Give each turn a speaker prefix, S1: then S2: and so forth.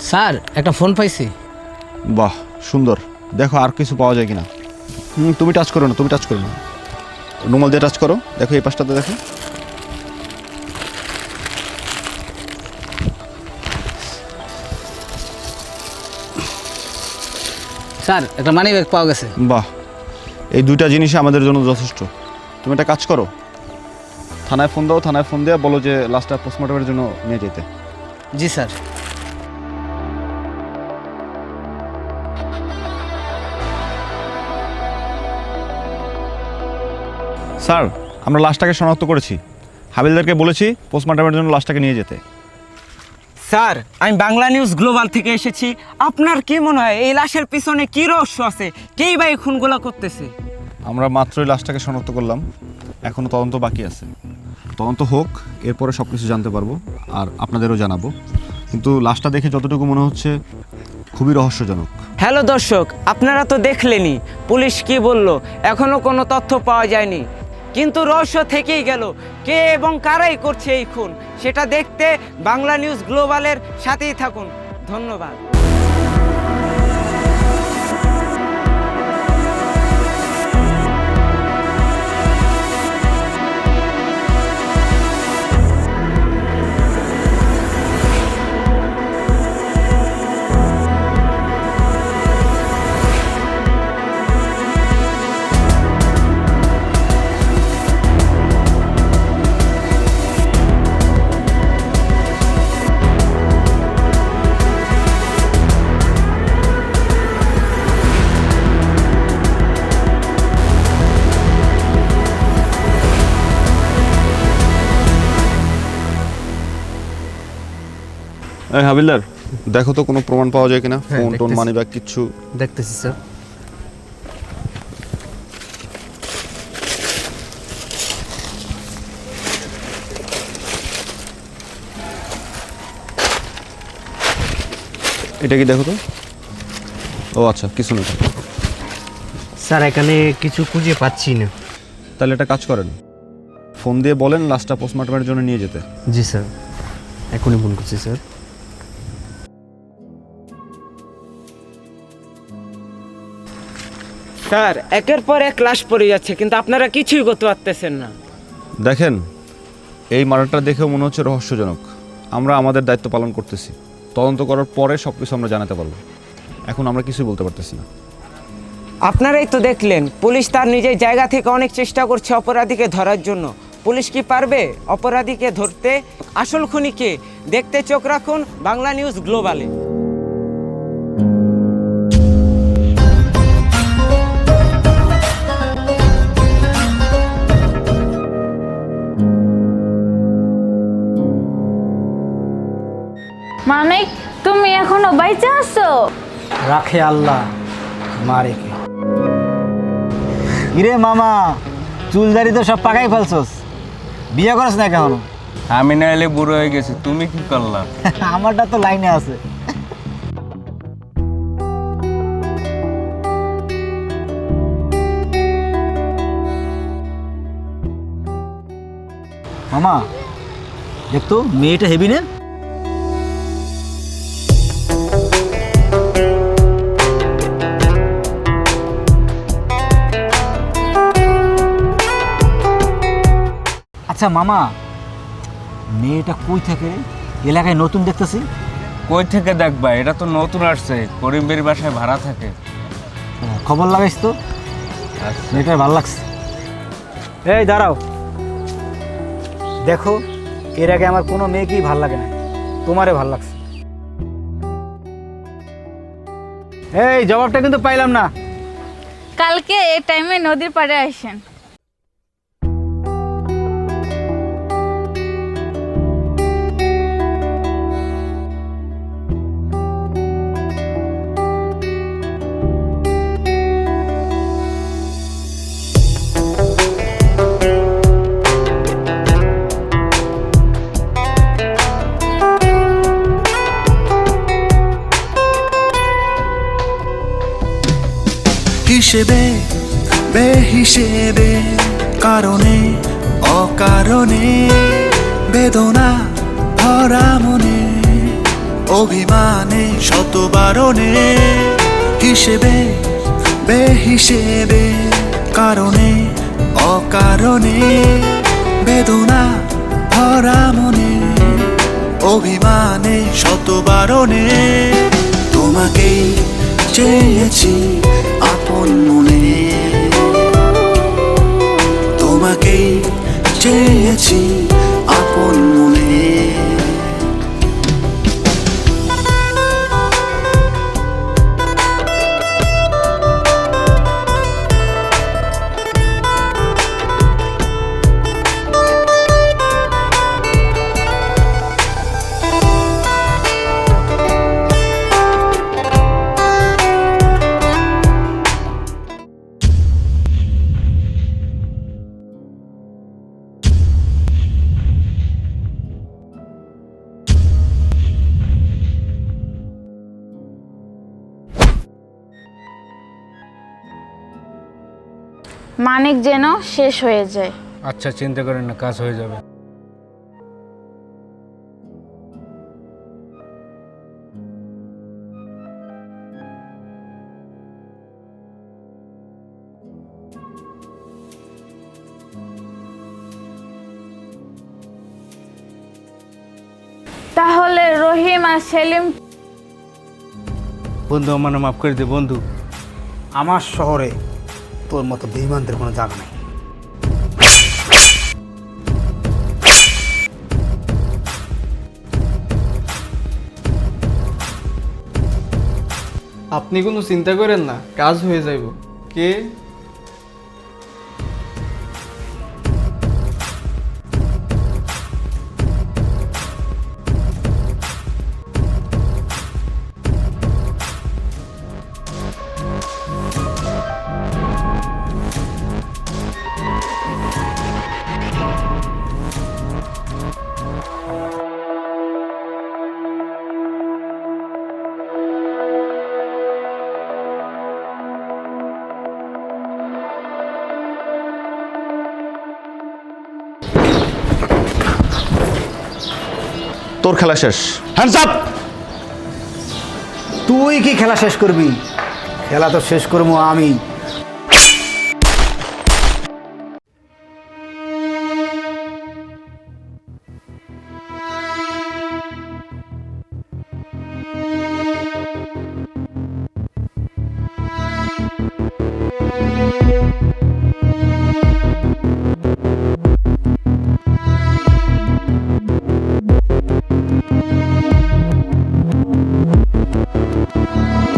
S1: Sir একটা phone পাইছি।
S2: বাহ সুন্দর, দেখো আর কিছু পাওয়া যায় কিনা। তুমি টাচ করো না, তুমি টাচ করো না, রুমাল দিয়ে টাচ করো, দেখো এই পাশটাতে দেখো।
S1: স্যার একটা মানি ব্যাগ পাওয়া গেছে।
S2: বাহ, এই দুইটা জিনিসই আমাদের জন্য যথেষ্ট। তুমি একটা কাজ করো, থানায় ফোন দাও, থানায় ফোন দিয়ে বলো যে লাস্টটা পোস্টমর্টমের জন্য নিয়ে যেতে।
S1: জি স্যার।
S2: স্যার আমরা লাশটাকে শনাক্ত করেছি, হাবিলদারকে বলেছি পোস্টমর্টমের জন্য লাশটাকে নিয়ে যেতে।
S3: স্যার আমি বাংলা নিউজ গ্লোবাল থেকে এসেছি। আপনার কি মনে হয় এই লাশের পিছনে কি রহস্য আছে? কেই বা এই খুনগুলো করতেছে?
S2: আমরা মাত্রই লাশটাকে শনাক্ত করলাম, এখনও তদন্ত বাকি আছে। তদন্ত হোক, এরপরে সব কিছু জানতে পারবো আর আপনাদেরও জানাবো। কিন্তু লাশটা দেখে যতটুকু মনে হচ্ছে খুবই রহস্যজনক।
S3: হ্যালো দর্শক, আপনারা তো দেখলেনই পুলিশ কি বলল, এখনো কোনো তথ্য পাওয়া যায়নি। কিন্তু রহস্য থেকেই গেল, কে এবং কারাই করছে এই খুন সেটা দেখতে বাংলা নিউজ গ্লোবালের সাথেই থাকুন। ধন্যবাদ।
S2: এই হাবিলদার, দেখো তো কোনো প্রমাণ পাওয়া যায় কিনা,
S1: হ্যাঁ,
S2: ফোন টোন
S1: দেখতেছি।
S2: মানি ব্যাগ কিচ্ছু।
S1: দেখতেছি স্যার।
S2: এটা কি দেখো তো। ও আচ্ছা, কিছু না।
S4: স্যার এখানে কিছু খুঁজে পাচ্ছি না।
S2: তাহলে একটা কাজ করেন, ফোন দিয়ে বলেন লাশটা পোস্টমর্টমের জন্য নিয়ে যেতে।
S4: জি স্যার, এখনই ফোন করছি স্যার।
S3: স্যার একের পর এক লাশ পড়ে যাচ্ছে কিন্তু আপনারা কিছুই করতে পারতেছেন না।
S2: দেখেন, এই মার্ডারটা দেখেও মনে হচ্ছে রহস্যজনক। আমরা আমাদের দায়িত্ব পালন করতেছি, তদন্ত করার পরে সব কিছু আমরা জানাতে পারবো। এখন আমরা কিছুই বলতে পারতেছি না।
S3: আপনারাই তো দেখলেন, পুলিশ তার নিজের জায়গা থেকে অনেক চেষ্টা করছে অপরাধীকে ধরার জন্য। পুলিশ কি পারবে অপরাধীকে ধরতে? আসল খুনিকে দেখতে চোখ রাখুন বাংলা নিউজ গ্লোবালে।
S5: মানিক, তুমি এখনো বাইচে আছো?
S6: রাখে আল্লাহ মারেকে। ইরে মামা, চুলদারি তো সব পাকাই ফেলছস, বিয়ে করছ না কেন?
S7: আমি না এলে বুড়ো হয়ে গেছি, তুমি কি করলা?
S6: আমারটা তো লাইনে আছে। মামা দেখতো মেয়েটা হেবি না? আচ্ছা মামা, মেয়েটা কই থাকে? এলাকায় নতুন দেখতেছি।
S7: কই থেকে দেখবা, এটা তো নতুন আসছে, করিমবের বাসায় ভাড়া থাকে।
S6: খবর লাগাইস তো, মেয়েটার ভালো লাগছে। এই দাঁড়াও, দেখো এর আগে আমার কোনো মেয়েকেই ভাল লাগে না, তোমারে ভাল লাগছে। এই জবাবটা কিন্তু পাইলাম না।
S5: কালকে এই টাইমে নদীর পাড়ে আসেন।
S8: হিসেবে বেহিসেবে, কারণে অকারণে বেদনা ভরা মনে অভিমানে শত বারণে হিসেবে বেহিসেবে কারণে অকারণে বেদনা ভরা মনে অভিমানে শত বারণে তোমাকেই চেয়েছি আপন মনে তোমাকেই চেয়েছি আপন মনে
S5: মানিক যেন শেষ হয়ে যায়।
S7: আচ্ছা, চিন্তা করেন না, কাজ হয়ে যাবে।
S5: তাহলে রহিম আর সেলিম
S7: বন্ধু, আমার মাফ করে দে বন্ধু।
S9: আমার শহরে তোর মতো বেঈমানদের কোনো জায়গা নেই।
S10: আপনি কোনো চিন্তা করেন না, কাজ হয়ে যাইব। কে?
S2: তোর খেলা শেষ। Hands up!
S9: তুই কি খেলা শেষ করবি? খেলা তো শেষ করবো আমি।